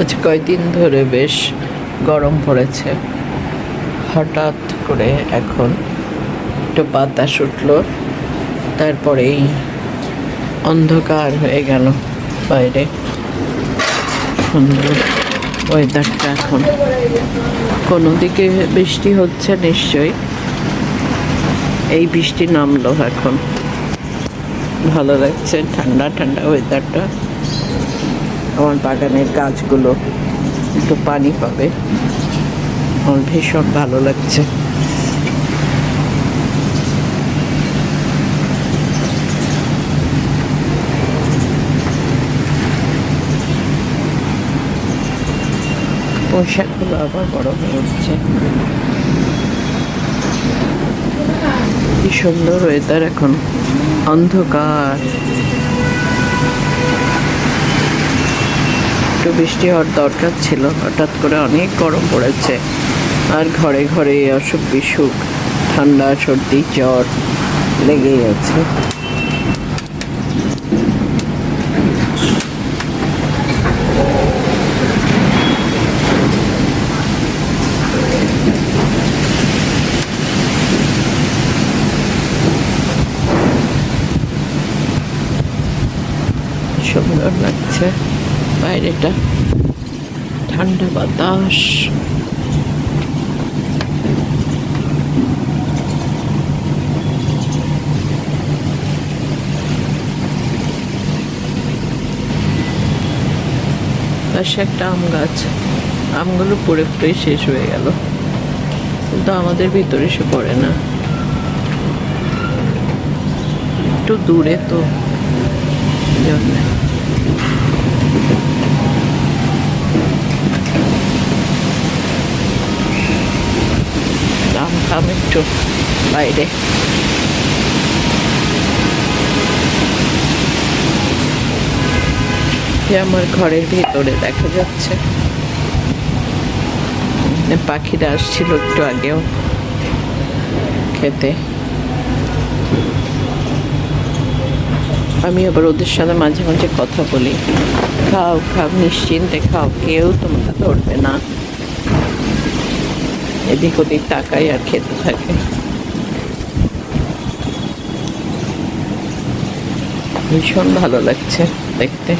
আজ কয়দিন ধরে বেশ গরম পড়েছে। হঠাৎ করে এখন একটু বাতাস উঠলো, তারপরেই অন্ধকার হয়ে গেল বাইরে। সুন্দর ওয়েদারটা এখন। কোনো দিকে বৃষ্টি হচ্ছে নিশ্চয়ই, এই বৃষ্টি নামলো এখন। ভালো লাগছে, ঠান্ডা ঠান্ডা ওয়েদারটা। আমার বাগানের গাছগুলো একটু পানি পাবে, আমার ভীষণ ভালো লাগছে। পোশাকগুলো আবার বড় হয়ে উঠছে। কি সুন্দর ওয়েদার এখন, অন্ধকার। একটু বৃষ্টি হওয়ার দরকার ছিল, হঠাৎ করে অনেক গরম পড়েছে। আর ঘরে ঘরে অসুখ বিসুখ, ঠান্ডা সর্দি জ্বর লেগেই আছে। সুন্দর লাগছে বাইরেটা, ঠান্ডা বাতাস। পাশে একটা আম গাছ, আমগুলো পুরোপুরি শেষ হয়ে গেল, কিন্তু আমাদের ভিতরে সে পড়ে না, একটু দূরে তো জন্য। আম খাম একটু বাইরে। আমার ঘরের ভিতরে দেখা যাচ্ছে পাখিরা আসছিল একটু আগেও খেতে। আমি আবার ওদের সাথে মাঝে মাঝে কথা বলি, খাও খাও, নিশ্চিন্তে খাও, কেউ তোমাকে ধরবে না। এদিক ওদিক তাকাই আর খেতে থাকে। ভীষণ ভালো লাগছে দেখতে।